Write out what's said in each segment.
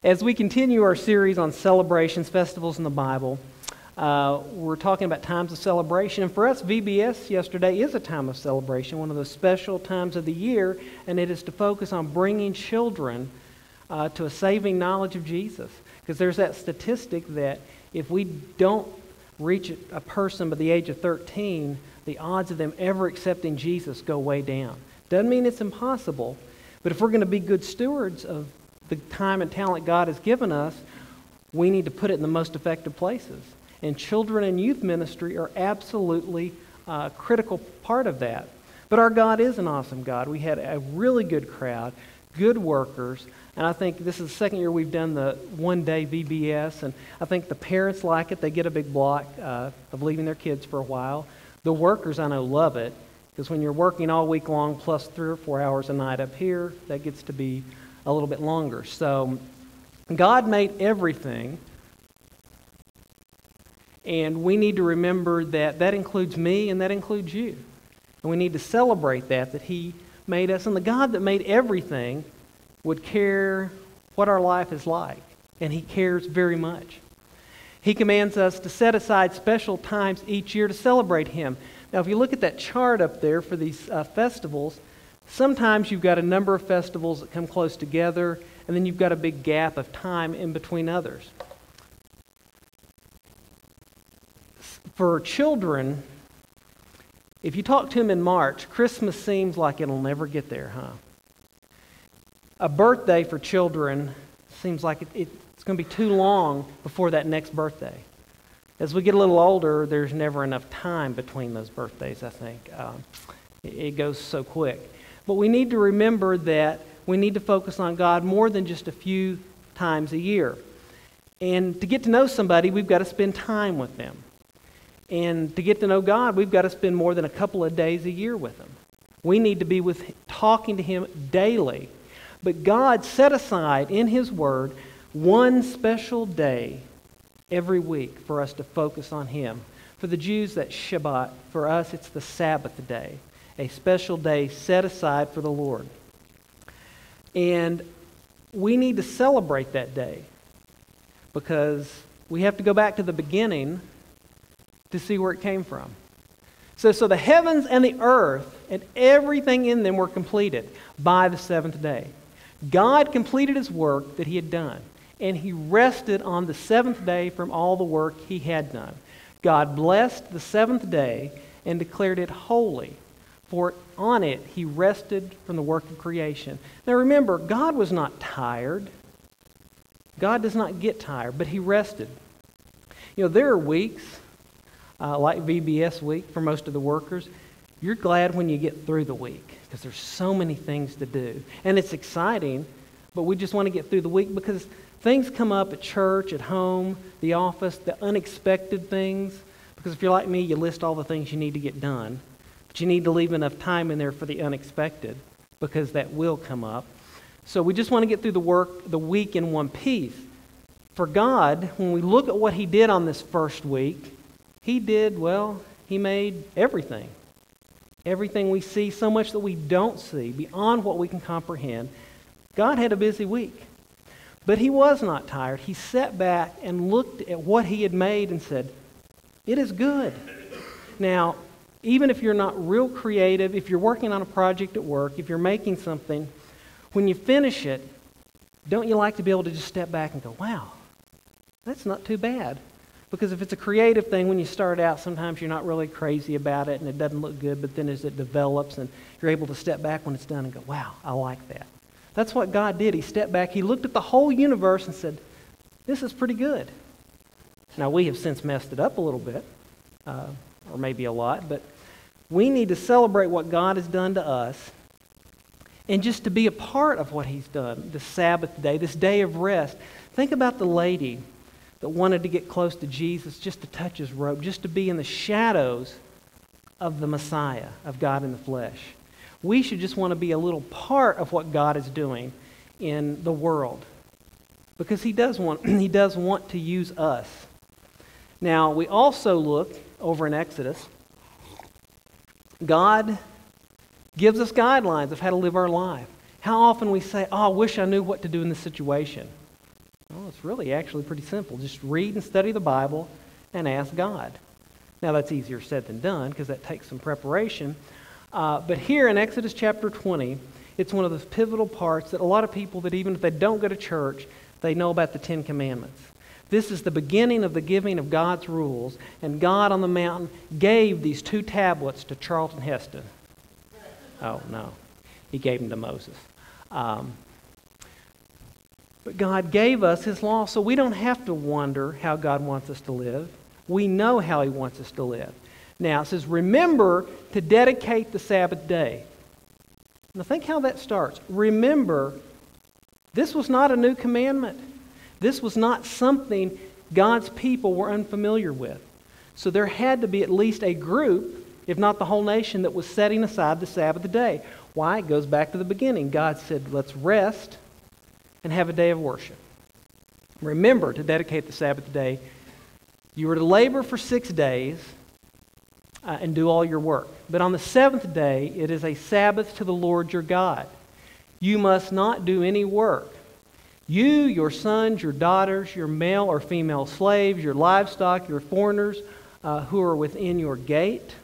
As we continue our series on celebrations, festivals in the Bible, we're talking about times of celebration. And for us, VBS yesterday is a time of celebration, one of those special times of the year, and it is to focus on bringing children to a saving knowledge of Jesus. Because there's that statistic that if we don't reach a person by the age of 13, the odds of them ever accepting Jesus go way down. Doesn't mean it's impossible, but if we're going to be good stewards of the time and talent God has given us, we need to put it in the most effective places. And children and youth ministry are absolutely a critical part of that. But our God is an awesome God. We had a really good crowd, good workers, and I think this is the second year we've done the one-day VBS, and I think the parents like it. They get a big block of leaving their kids for a while. The workers, I know, love it, because when you're working all week long plus 3 or 4 hours a night up here, that gets to be a little bit longer. So God made everything, and we need to remember that that includes me and that includes you. And we need to celebrate that He made us. And the God that made everything would care what our life is like, and He cares very much. He commands us to set aside special times each year to celebrate Him. Now, if you look at that chart up there for these festivals, sometimes you've got a number of festivals that come close together, and then you've got a big gap of time in between others. For children, if you talk to them in March, Christmas seems like it'll never get there, huh? A birthday for children seems like it's going to be too long before that next birthday. As we get a little older, there's never enough time between those birthdays, I think. It goes so quick. But we need to remember that we need to focus on God more than just a few times a year. And to get to know somebody, we've got to spend time with them. And to get to know God, we've got to spend more than a couple of days a year with Him. We need to be talking to Him daily. But God set aside in His Word one special day every week for us to focus on Him. For the Jews, that's Shabbat. For us, it's the Sabbath day. A special day set aside for the Lord. And we need to celebrate that day because we have to go back to the beginning to see where it came from. So the heavens and the earth and everything in them were completed by the seventh day. God completed His work that He had done, and He rested on the seventh day from all the work He had done. God blessed the seventh day and declared it holy. For on it He rested from the work of creation. Now remember, God was not tired. God does not get tired, but He rested. You know, there are weeks, like VBS week for most of the workers, you're glad when you get through the week because there's so many things to do. And it's exciting, but we just want to get through the week because things come up at church, at home, the office, the unexpected things. Because if you're like me, you list all the things you need to get done. But you need to leave enough time in there for the unexpected because that will come up. So we just want to get through the week in one piece. For God, when we look at what He did on this first week, He made everything. Everything we see, so much that we don't see, beyond what we can comprehend. God had a busy week. But He was not tired. He sat back and looked at what He had made and said, "It is good." Now, even if you're not real creative, if you're working on a project at work, if you're making something, when you finish it, don't you like to be able to just step back and go, "Wow, that's not too bad"? Because if it's a creative thing, when you start out, sometimes you're not really crazy about it and it doesn't look good, but then as it develops and you're able to step back when it's done and go, "Wow, I like that." That's what God did. He stepped back. He looked at the whole universe and said, "This is pretty good." Now, we have since messed it up a little bit, or maybe a lot, but we need to celebrate what God has done to us and just to be a part of what He's done, the Sabbath day, this day of rest. Think about the lady that wanted to get close to Jesus, just to touch His robe, just to be in the shadows of the Messiah, of God in the flesh. We should just want to be a little part of what God is doing in the world because He does want to use us. Now, we also look over in Exodus. God gives us guidelines of how to live our life. How often we say, "Oh, I wish I knew what to do in this situation." Well, it's really actually pretty simple. Just read and study the Bible and ask God. Now, that's easier said than done because that takes some preparation. But here in Exodus chapter 20, it's one of those pivotal parts that a lot of people that even if they don't go to church, they know about the Ten Commandments. This is the beginning of the giving of God's rules, and God on the mountain gave these 2 tablets to Charlton Heston. Oh, no. He gave them to Moses. But God gave us His law, so we don't have to wonder how God wants us to live. We know how He wants us to live. Now, it says, remember to dedicate the Sabbath day. Now, think how that starts. Remember, this was not a new commandment. This was not something God's people were unfamiliar with. So there had to be at least a group, if not the whole nation, that was setting aside the Sabbath day. Why? It goes back to the beginning. God said, let's rest and have a day of worship. Remember to dedicate the Sabbath day. You were to labor for 6 days and do all your work. But on the 7th day, it is a Sabbath to the Lord your God. You must not do any work. You, your sons, your daughters, your male or female slaves, your livestock, your foreigners who are within your gate.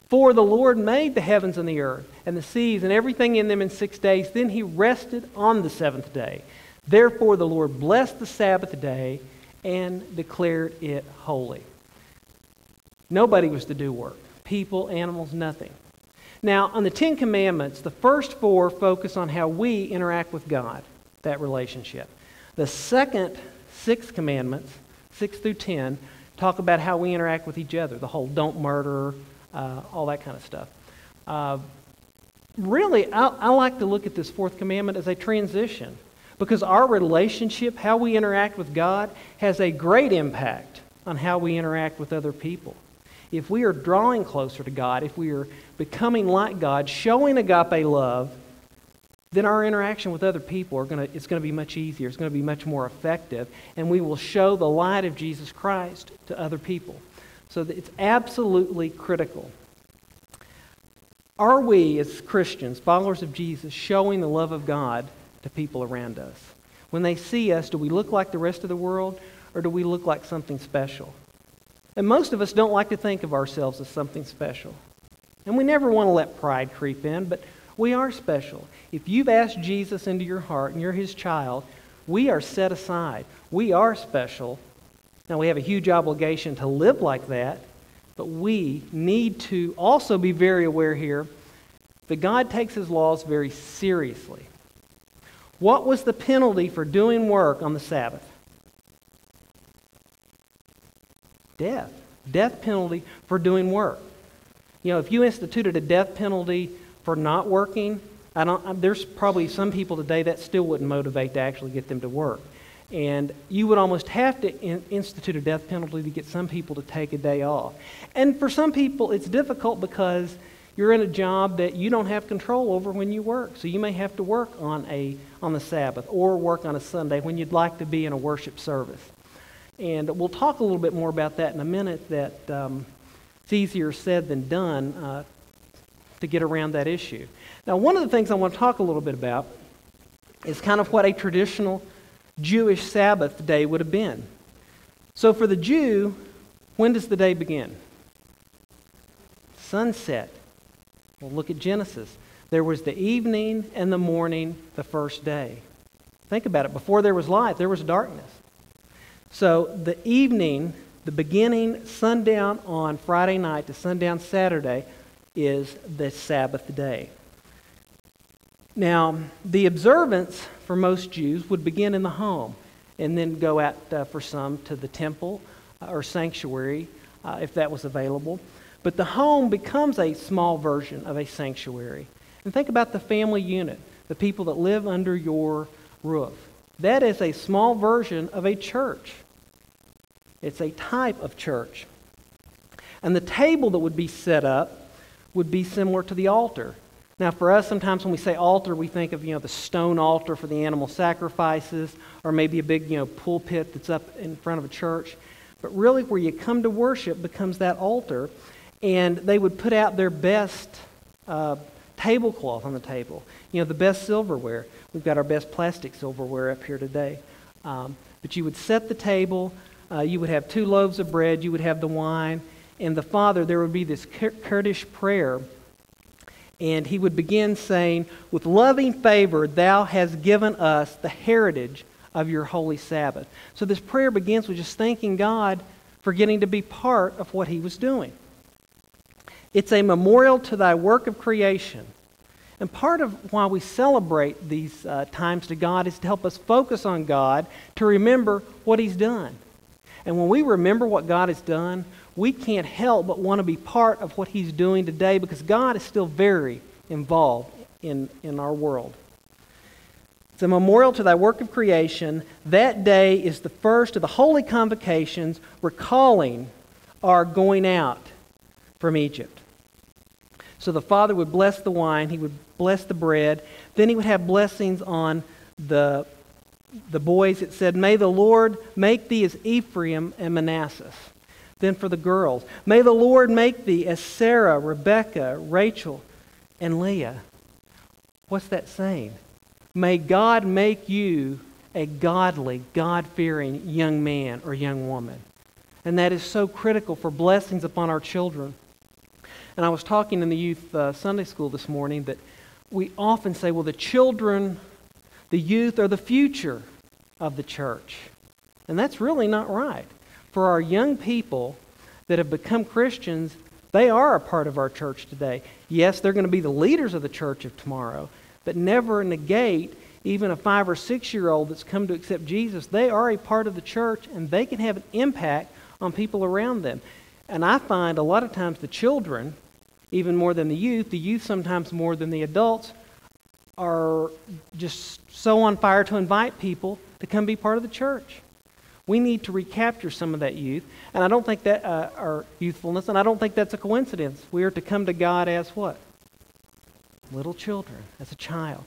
For the Lord made the heavens and the earth and the seas and everything in them in 6 days. Then He rested on the 7th day. Therefore the Lord blessed the Sabbath day and declared it holy. Nobody was to do work. People, animals, nothing. Now, on the 10 Commandments, the first 4 focus on how we interact with God, that relationship. The second 6 commandments, 6 through 10, talk about how we interact with each other, the whole don't murder, all that kind of stuff. Really, I like to look at this 4th commandment as a transition because our relationship, how we interact with God, has a great impact on how we interact with other people. If we are drawing closer to God, if we are becoming like God, showing agape love, then our interaction with other people it's going to be much easier. It's going to be much more effective, and we will show the light of Jesus Christ to other people. So it's absolutely critical. Are we, as Christians, followers of Jesus, showing the love of God to people around us? When they see us, do we look like the rest of the world, or do we look like something special? And most of us don't like to think of ourselves as something special. And we never want to let pride creep in, but we are special. If you've asked Jesus into your heart and you're His child, we are set aside. We are special. Now, we have a huge obligation to live like that, but we need to also be very aware here that God takes His laws very seriously. What was the penalty for doing work on the Sabbath? Death. Death penalty for doing work. You know, if you instituted a death penalty for not working, there's probably some people today that still wouldn't motivate to actually get them to work. And you would almost have to institute a death penalty to get some people to take a day off. And for some people, it's difficult because you're in a job that you don't have control over when you work. So you may have to work on the Sabbath or work on a Sunday when you'd like to be in a worship service. And we'll talk a little bit more about that in a minute, that it's easier said than done to get around that issue. Now, one of the things I want to talk a little bit about is kind of what a traditional Jewish Sabbath day would have been. So for the Jew, when does the day begin? Sunset. Well, look at Genesis. There was the evening and the morning the first day. Think about it. Before there was light, there was darkness. So the evening, the beginning, sundown on Friday night to sundown Saturday is the Sabbath day. Now, the observance for most Jews would begin in the home and then go out for some to the temple or sanctuary if that was available. But the home becomes a small version of a sanctuary. And think about the family unit, the people that live under your roof. That is a small version of a church. It's a type of church. And the table that would be set up would be similar to the altar. Now, for us, sometimes when we say altar, we think of, the stone altar for the animal sacrifices, or maybe a big, pulpit that's up in front of a church. But really, where you come to worship becomes that altar, and they would put out their best tablecloth on the table, the best silverware. We've got our best plastic silverware up here today. But you would set the table. You would have 2 loaves of bread. You would have the wine. And the father, there would be this Kurdish prayer. And he would begin saying, "With loving favor, thou hast given us the heritage of your holy Sabbath." So this prayer begins with just thanking God for getting to be part of what he was doing. It's a memorial to thy work of creation. And part of why we celebrate these times to God is to help us focus on God, to remember what he's done. And when we remember what God has done, we can't help but want to be part of what he's doing today, because God is still very involved in our world. It's a memorial to thy work of creation. That day is the first of the holy convocations, recalling our going out from Egypt. So the father would bless the wine, he would bless the bread, then he would have blessings on the boys. It said, "May the Lord make thee as Ephraim and Manasseh." Then for the girls, "May the Lord make thee as Sarah, Rebekah, Rachel, and Leah." What's that saying? May God make you a godly, God-fearing young man or young woman. And that is so critical for blessings upon our children. And I was talking in the youth Sunday school this morning that we often say, well, the children, the youth are the future of the church. And that's really not right. For our young people that have become Christians, they are a part of our church today. Yes, they're going to be the leaders of the church of tomorrow, but never negate even a 5 or 6 year old that's come to accept Jesus. They are a part of the church, and they can have an impact on people around them. And I find a lot of times the children, even more than the youth sometimes more than the adults, are just so on fire to invite people to come be part of the church. We need to recapture some of that youth, and I don't think that our youthfulness, and I don't think that's a coincidence. We are to come to God as what? Little children, as a child.